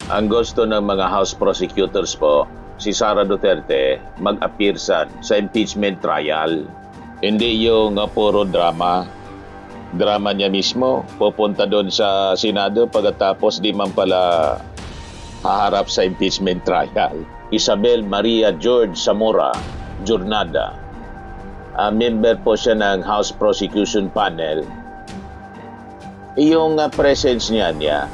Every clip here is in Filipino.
Ang gusto ng mga House prosecutors po, si Sara Duterte mag-appear sa impeachment trial. Hindi yung puro drama. Drama niya mismo, pupunta doon sa Senado pagkatapos di man pala haharap sa impeachment trial. Isabel Maria George Zamora Jornada. Member po siya ng House Prosecution Panel. Yung presence niya,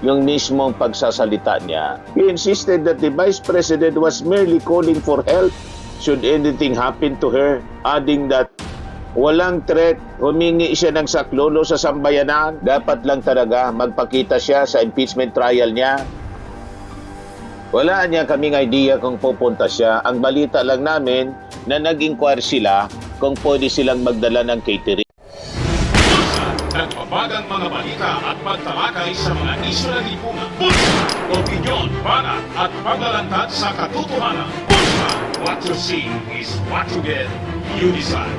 yung mismong pagsasalita niya, he insisted that the Vice President was merely calling for help should anything happen to her, adding that walang threat, humingi siya ng saklolo sa sambayanan. Dapat lang talaga magpakita siya sa impeachment trial niya. Wala niya kaming idea kung pupunta siya. Ang balita lang namin na nag-inquire sila kung pwede silang magdala ng catering. Nagbabagang mga balita at pagtalakay sa mga isyu ng lipunan. Bulsa, opinyon, banat at paglalantad sa katotohanan. Bulsa, what you see is what you get. You decide.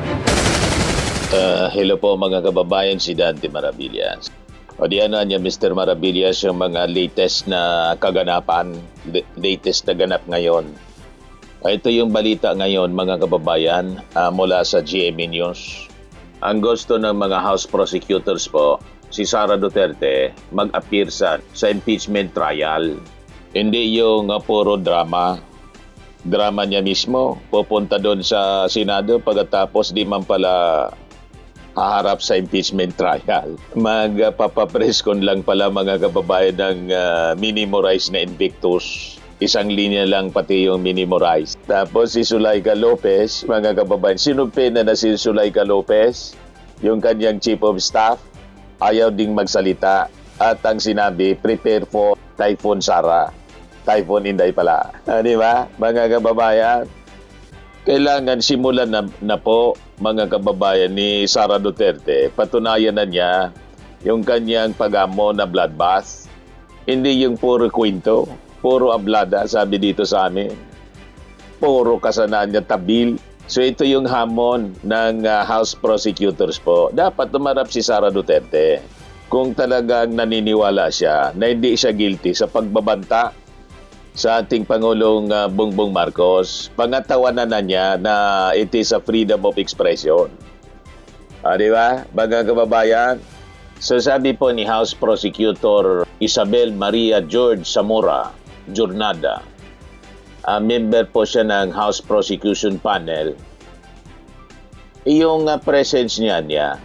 Hello po mga kababayan, si Dante Maravillas. O di ano niya Mr. Maravillas yung mga latest na kaganapan, latest na ganap ngayon. Ito yung balita ngayon mga kababayan mula sa GMA News. Ang gusto ng mga House prosecutors po, si Sara Duterte mag-appear sa impeachment trial. Hindi yung puro drama. Drama niya mismo, pupunta doon sa Senado pagkatapos di man pala haharap sa impeachment trial. Magpapapress con lang pala mga kababayan ng minimorize na Invictus. Isang linya lang pati yung minimorize. Tapos si Zuleika Lopez, mga kababayan, sinupina na si Zuleika Lopez, yung kanyang chief of staff, ayaw ding magsalita. At ang sinabi, prepare for Typhoon Sara. Typhoon Inday pala. Di ba, mga kababayan? Kailangan simulan na po, mga kababayan, ni Sara Duterte. Patunayan na niya yung kanyang pag-amo na bloodbath. Hindi yung puro kwento. Puro ablada, sabi dito sa amin. Puro kasanaan niya tabil. So ito yung hamon ng House prosecutors po. Dapat tumarap si Sara Duterte kung talagang naniniwala siya na hindi siya guilty sa pagbabanta sa ating Pangulong Bongbong Marcos. Pangatawanan na niya na it is a freedom of expression. Di ba, mga kababayan? So sabi po ni House Prosecutor Isabel Maria George Zamora Jornada, member po siya ng House Prosecution Panel. Yung presence niya,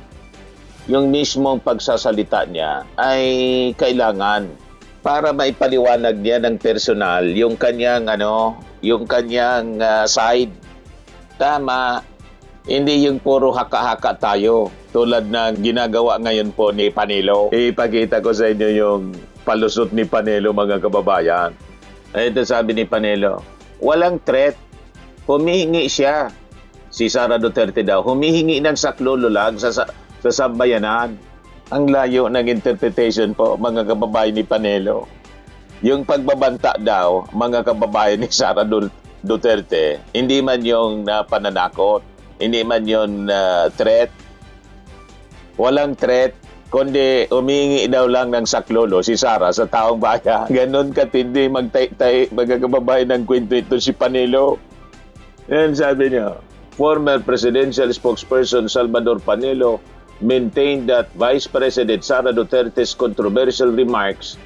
yung mismong pagsasalita niya ay kailangan para maipaliwanag niya ng personal yung kanyang side. Tama, hindi yung puro haka-haka tayo tulad ng ginagawa ngayon po ni Panelo. Ipakita ko sa inyo yung palusot ni Panelo, mga kababayan. Ito sabi ni Panelo, walang threat. Humihingi siya. Si Sara Duterte daw, humihingi ng saklolo lang sa sambayanan. Ang layo ng interpretation po, mga kababayan ni Panelo. Yung pagbabanta daw, mga kababayan ni Sara Duterte, hindi man yung pananakot, hindi man yung threat. Walang threat, kundi humingi daw lang ng saklolo si Sara sa taong bayan. Ganon katindi magtay mga kababayan ng kwento ito si Panelo. Yan sabi niya, former presidential spokesperson Salvador Panelo maintained that Vice President Sara Duterte's controversial remarks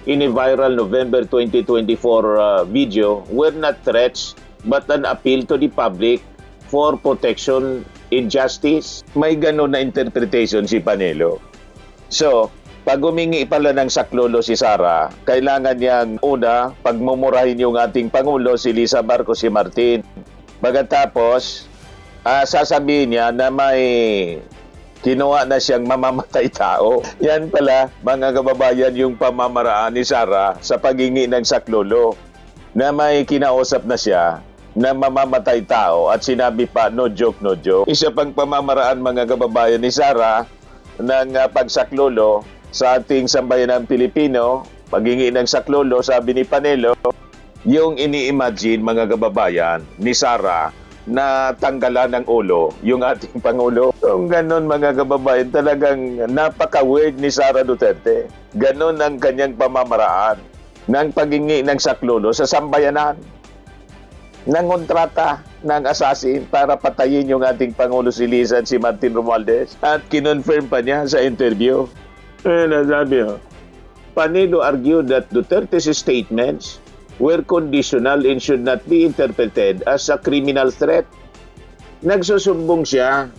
in a viral November 2024 video were not threats but an appeal to the public for protection in justice. May ganon na interpretation si Panelo. So, pag humingi pala ng saklolo si Sara, kailangan niyang una, pagmumurahin yung ating Pangulo, si Lisa Marcos, si Martin. Pagkatapos, sasabihin niya na may kinuha na siyang mamamatay tao. Yan pala, mga kababayan, yung pamamaraan ni Sara sa paghingi ng saklolo. Na may kinausap na siya na mamamatay tao at sinabi pa, no joke, no joke. Isa pang pamamaraan, mga kababayan, ni Sara ng pagsaklolo sa ating sambayanang Pilipino, paghingi ng saklolo, sabi ni Panelo, yung ini-imagine, mga kababayan, ni Sara na tanggalan ng ulo yung ating Pangulo. Kung ganon, mga kababayan, talagang napaka-weird ni Sara Duterte. Ganon ang kanyang pamamaraan. ng paghingi ng saklolo sa sambayanan ng kontrata ng assassin para patayin yung ating Pangulo si Liza at si Martin Romualdez. At kinonfirm pa niya sa interview. Sabi ho, Panelo argued that Duterte's statements were conditional and should not be interpreted as a criminal threat. Nagsusumbong siya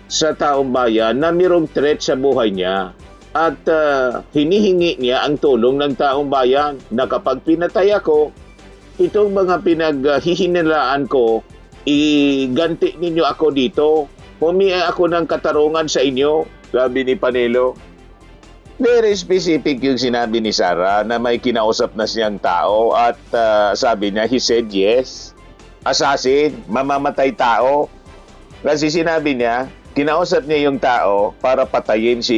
sa taong bayan na mayroong threat sa buhay niya at hinihingi niya ang tulong ng taong bayan na kapag pinatay ako, itong mga pinaghihinilaan ko, iganti ninyo ako dito. Humingi ako ng katarungan sa inyo, sabi ni Panelo. Very specific yung sinabi ni Sara na may kinausap na siyang tao at sabi niya, he said yes. Assassin, mamamatay tao. Kasi sinabi niya, kinausap niya yung tao para patayin si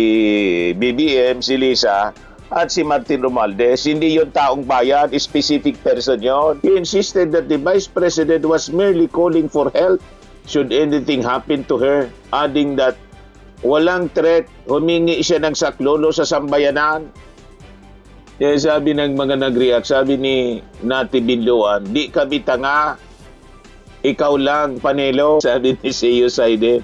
BBM, si Liza, at si Martin Romualdez. Hindi yung taong bayan, specific person yon. He insisted that the Vice President was merely calling for help should anything happen to her, adding that walang threat, humingi siya ng saklolo sa sambayanan. Kaya sabi ng mga nag-react, sabi ni Nati Binluan, di kami tanga, ikaw lang, Panelo, sabi ni Seo Saide.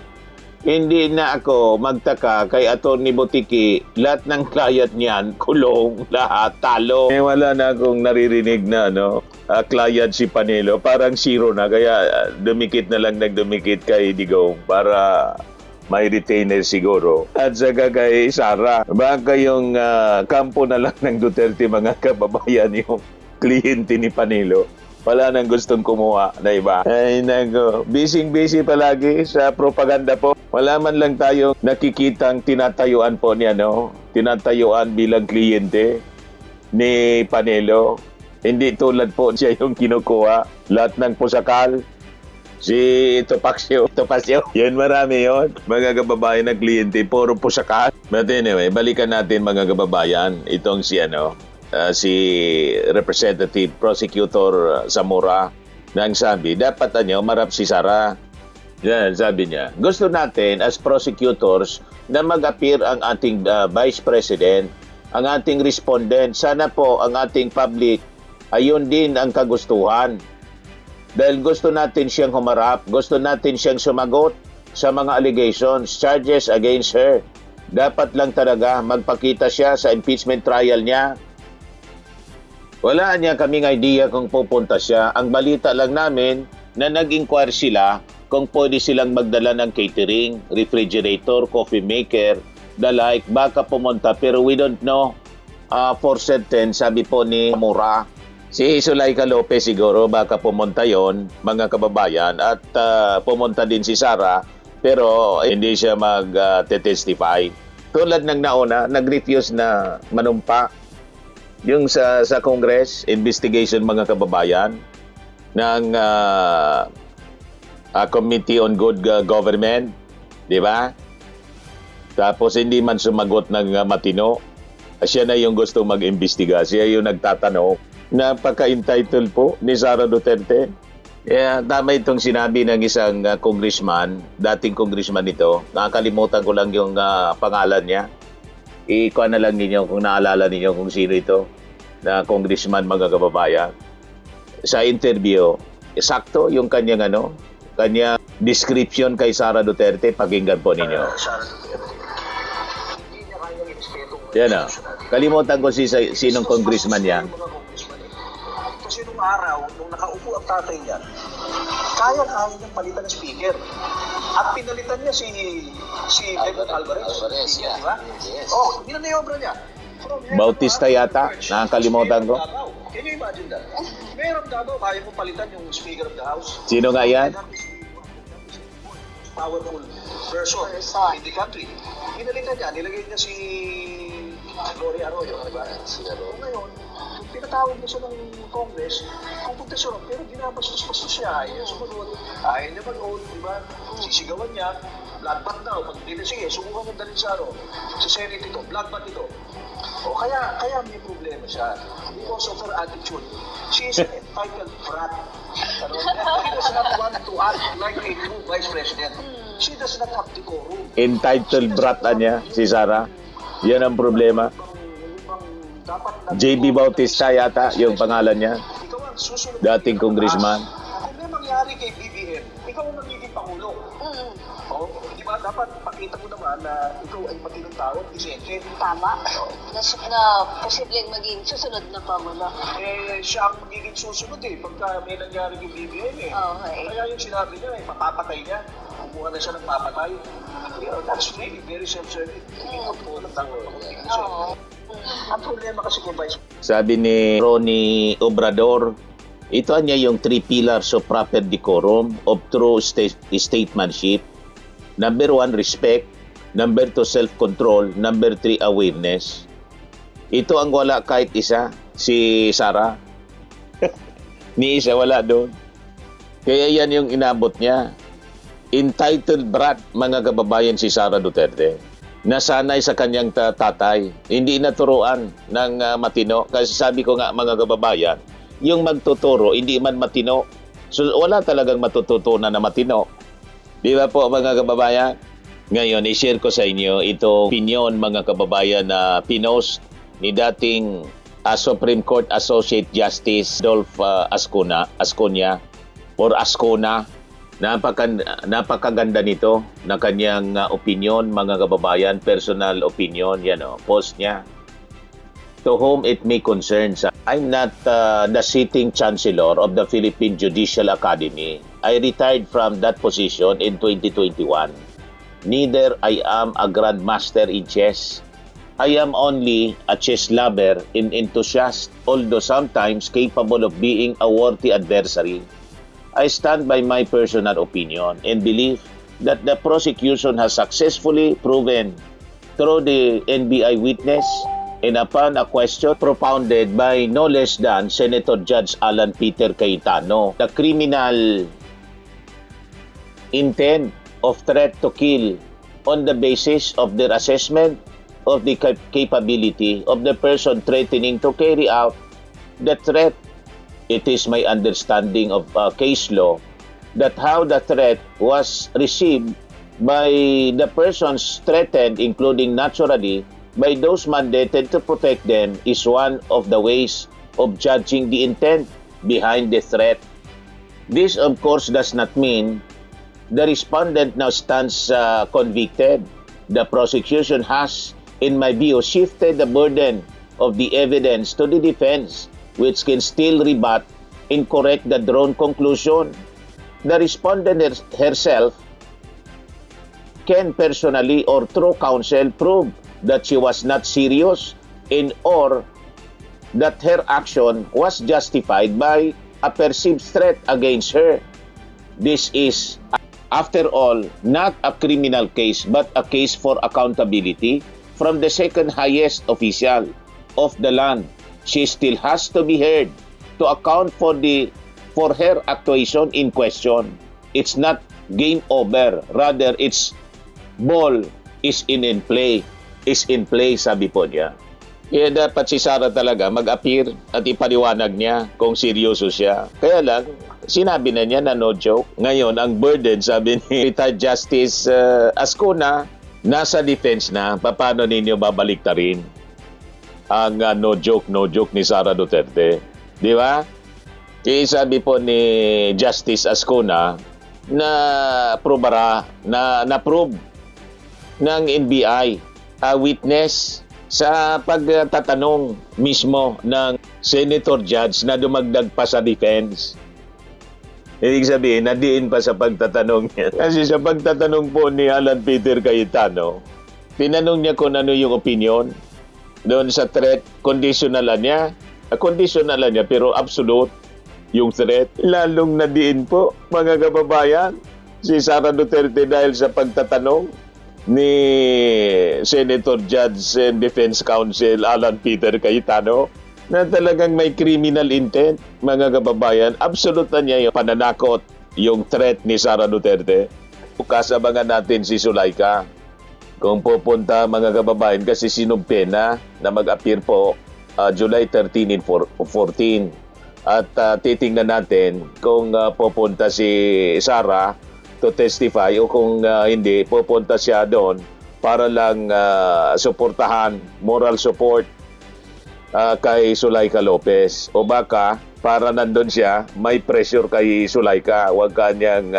Hindi na ako magtaka kay Atty. Botiki, lahat ng client niyan, kulong, lahat, talo. Wala na akong naririnig na client si Panelo, parang zero na, kaya dumikit na lang nagdumikit kay Digong para may retainer siguro. At saka kay Sara, baka yung kampo na lang ng Duterte mga kababayan yung kliyente ni Panelo. Wala nang gustong kumuha na iba. Ay nago, busy palagi sa propaganda po. Wala man lang tayo nakikitang tinatayuan po niya, tinatayuan bilang kliyente ni Panelo. Hindi tulad po siya yung kinukuha. Lahat ng pusakal, si Topacio, yun marami yun. Mga kababayan na kliyente, puro pusakal. But anyway, balikan natin mga kababayan, itong si Representative Prosecutor Zamora nang sabi, dapat marap si Sara. Yan, sabi niya, gusto natin as prosecutors na mag-appear ang ating Vice President, ang ating respondent. Sana po ang ating public, ayun din ang kagustuhan. Dahil gusto natin siyang humarap, gusto natin siyang sumagot sa mga allegations, charges against her. Dapat lang talaga magpakita siya sa impeachment trial niya. Wala niya kaming idea kung pupunta siya. Ang balita lang namin na nag-inquire sila kung pwede silang magdala ng catering, refrigerator, coffee maker, the like. Baka pumunta pero we don't know for certain, sabi po ni Mura. Si Zulaika Lopez siguro baka pumunta yon mga kababayan at pumunta din si Sara pero hindi siya mag-testify. Tulad ng nauna, nag-refuse na manumpa yung sa Congress investigation mga kababayan ng Committee on Good Government, di ba? Tapos hindi man sumagot ng matino. Siya na yung gusto mag-imbestiga. Siya yung nagtatanong. Napaka-entitled po ni Sara Duterte. Tama itong sinabi ng isang congressman, dating congressman ito. Nakakalimutan ko lang yung pangalan niya. Ikuha na lang ninyo kung naalala ninyo kung sino ito na congressman mga kababayan. Sa interview, sakto yung kanyang kanya description kay Sara Duterte, pakinggan po ninyo. Yan kalimutan ko sinong congressman yan. Kasi nung araw, nung nakaupo ang tatay niya, kaya niyang palitan ng speaker. At pinalitan niya si Edward Alvarez. Yeah. Diba? Yes. Yun ang nayobra niya. Bautista yata, nakakalimutan ko. Can you imagine that? Mayroong Davao, kaya mo palitan yung Speaker of the House. Sino nga yan? Powerful person in the country. Pinalitan niya, nilagay niya si Gloria Arroyo. Diba? Ngayon, pinatawag niya siya ng Congress, pupunta siya ron, pero ginabastos-bastos siya. Ayaw sumunod. Ayaw niya mag-own, diba? Sisigawan niya, bloodbath daw. Pag hindi na, sige, subukan ng dalhin sa Senate ito, bloodbath ito. Kaya may problema siya. Because of her attitude. She is an entitled brat. She does not want to act like a true vice president. She does not have decorum. Entitled brat niya, si Sara. Yan ang problema. dapat JB Bautista yata yung pangalan niya. ikaw ang susunod Dating congressman. Kung may mangyari kay BBM, ikaw ang magiging pangulo. Oh, di ba dapat pakita mo naman na ikaw ay matinong tao at disente. Tama. Na posibleng maging susunod na Pangulo. Eh, siya ang magiging susunod pagka may nangyari kay BBM Okay. Kaya yung sinabi niya, papapatay niya. Kumuha na siya ng papatay. That's really very self-serving. Hindi ko po ng tao. Oo. Ang problema kasi kung Vice Sabi ni Ronnie Obrador, ito niya yung 3 pillars of proper decorum of true statesmanship. Number 1, respect. Number 2, self-control. Number 3, awareness. Ito ang wala kahit isa, si Sara. Ni isa wala doon. Kaya yan yung inabot niya. Entitled brat, mga kababayan, si Sara Duterte. Nasanay sa kanyang tatay. Hindi naturuan ng matino. Kasi sabi ko nga, mga kababayan, yung magtuturo, hindi man matino. So, wala talagang matututunan na matino. Di ba po, mga kababayan? Ngayon, i-share ko sa inyo itong opinion, mga kababayan, na pinost ni dating Supreme Court Associate Justice Dolph Asconia. Napakaganda nito na kanyang opinion, mga kababayan, personal opinion, post niya. To whom it may concern, I'm not the sitting chancellor of the Philippine Judicial Academy. I retired from that position in 2021. Neither I am a grandmaster in chess. I am only a chess lover and enthusiast, although sometimes capable of being a worthy adversary. I stand by my personal opinion and believe that the prosecution has successfully proven through the NBI witness and upon a question propounded by no less than Senator Judge Alan Peter Cayetano, the criminal intent of threat to kill on the basis of their assessment of the capability of the person threatening to carry out the threat. It is my understanding of case law that how the threat was received by the persons threatened, including naturally by those mandated to protect them, is one of the ways of judging the intent behind the threat. This, of course, does not mean the respondent now stands convicted. The prosecution has, in my view, shifted the burden of the evidence to the defense, which can still rebut and correct the drawn conclusion. The respondent herself can personally or through counsel prove that she was not serious or that her action was justified by a perceived threat against her. This is, after all, not a criminal case but a case for accountability from the second highest official of the land. She still has to be heard to account for her actuation in question. It's not game over, rather it's ball is in play, sabi po niya. Kaya dapat si Sara talaga mag-appear at ipaliwanag niya kung seryoso siya. Kaya lang, sinabi na niya na no joke. Ngayon, ang burden, sabi ni retired Justice Ascona, nasa defense na, paano ninyo babaliktarin ang no joke ni Sara Duterte? Di ba? Kaya sabi po ni Justice Ascona na na-prove ng NBI witness sa pagtatanong mismo ng Senator Judge na dumagdag pa sa defense. Ibig sabihin, nadiin pa sa pagtatanong niya. Kasi sa pagtatanong po ni Alan Peter Cayetano, tinanong niya kung ano yung opinion doon sa threat. Conditional niya pero absolute yung threat. Lalong nadiin po, mga kababayan, si Sara Duterte dahil sa pagtatanong ni Senator Judge and Defense Counsel Alan Peter Cayetano na talagang may criminal intent, mga kababayan. Absolute na niya yung pananakot, yung threat ni Sara Duterte. Kasabangan natin si Zulaika kung pupunta, mga kababayan, kasi sinumpe na mag-appear po July 13 and 14. At titingnan natin kung pupunta si Sara to testify o kung hindi, pupunta siya doon para lang suportahan, moral support kay Sulaika Lopez. O baka, para nandun siya, may pressure kay Sulaika. Huwag ka niyang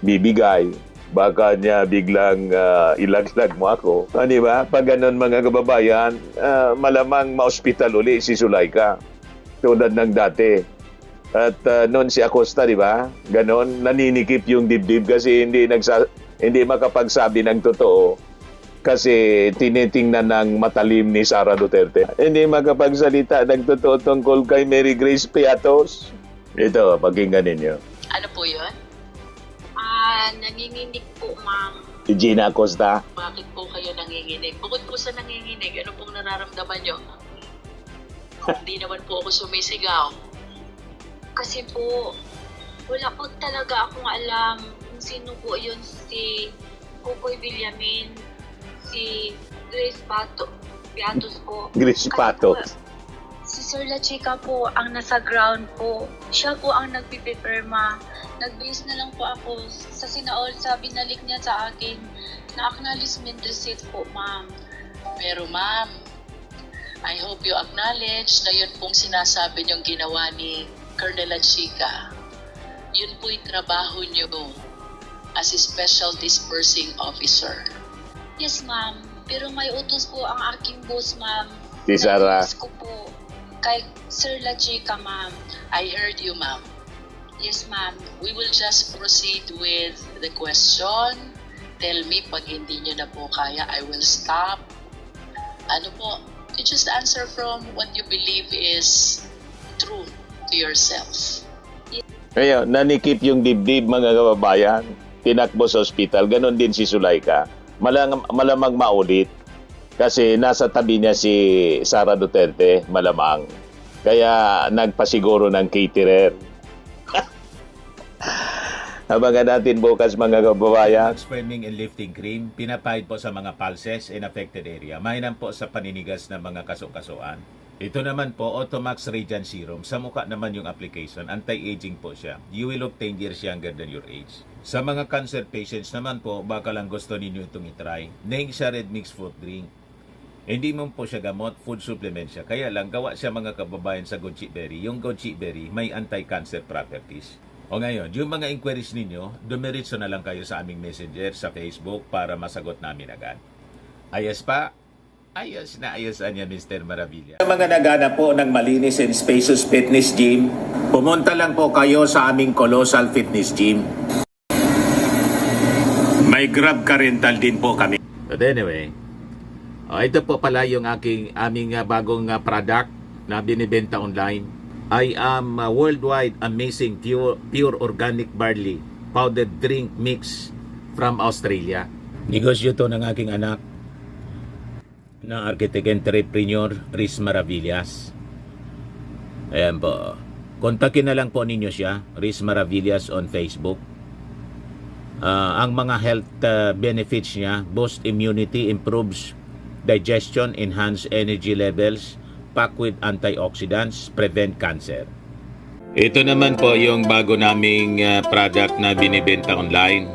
bibigay. Baka niya biglang ilaglag mo ako. Di ba? Pag ganun mga kababayan, malamang ma-hospital uli si Sulaika. Tulad ng dati. At noon si Acosta, di ba? Ganon, naninikip yung dibdib kasi hindi makapagsabi ng totoo. Kasi tinitingnan ng matalim ni Sara Duterte. Hindi makapagsalita ng totoo tungkol kay Mary Grace Piatos. Ito, pakinggan ninyo. Ano po yun? Nanginginig po, ma'am. Si Gina Acosta. Bakit po kayo nanginginig? Bukod po sa nanginginig, ano pong nararamdaman nyo? Hindi naman po ako sumisigaw. Kasi po, wala po talaga akong alam kung sino po yun, si Kukoy Villamin, si Grace Piatos po. Grace Kasi Piatos. po, si Sir La Chica po ang nasa ground po. Siya po ang nagpipirma. Nag-base na lang po ako sa sinaol sa binalik niya sa akin na acknowledgement receipt po, ma'am. Pero ma'am, I hope you acknowledge na yun pong sinasabi niyong ginawa ni Colonel Chica. Yun po'y trabaho niyo as a special dispersing officer. Yes, ma'am. Pero may utos po ang aking boss, ma'am. Si Sara. Na-utos ko po kay Sir La Chica, ma'am. I heard you, ma'am. Yes, ma'am. We will just proceed with the question. Tell me pag hindi niyo na po kaya, I will stop. Ano po? You just answer from what you believe is true to yourself. Ngayon, nanikip yung dibdib mga kababayan. Tinakbo sa ospital. Ganon din si Sulaika. Malamang maulit. Kasi nasa tabi niya si Sara Duterte, malamang. Kaya nagpasiguro ng caterer. Abangan natin bukas mga kababayan. Max Firming and Lifting Cream, pinapahid po sa mga pulses in affected area. Mainam po sa paninigas ng mga kaso-kasuan. Ito naman po, Automax Radiant Serum. Sa mukha naman yung application, anti-aging po siya. You will look 10 years younger than your age. Sa mga cancer patients naman po, baka lang gusto ninyo itong itry. Neng siya red mixed fruit drink. Hindi mo po siya gamot, food supplement siya. Kaya lang, gawa siya mga kababayan sa goji berry. Yung goji berry may anti-cancer properties. O ngayon, yung mga inquiries ninyo, dumiritso na lang kayo sa aming messenger sa Facebook para masagot namin agad. Ayos pa? Ayos na ayos niya, Mr. Maravilla. Sa mga nagana po ng malinis and spacious fitness gym, pumunta lang po kayo sa aming Colossal Fitness Gym. May Grab ka rental din po kami. But anyway, ito po pala yung aming bagong product na binibenta online. I am worldwide amazing pure organic barley powdered drink mix from Australia. Negosyo to ng aking anak na architect entrepreneur Riz Maravillas. Ayan po. Kontakin na lang po ninyo siya, Riz Maravillas on Facebook. Ang mga health benefits niya, boost immunity, improves digestion, enhance energy levels, packed with antioxidants, prevent cancer. Ito naman po yung bago naming product na binibenta online.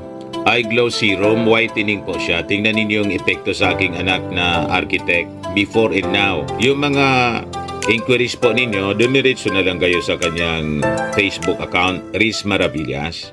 Eye Glow Serum, whitening po siya. Tingnan ninyo yung epekto sa aking anak na architect before and now. Yung mga inquiries po ninyo, dumiretso na lang kayo sa kanyang Facebook account, Riz Maravillas.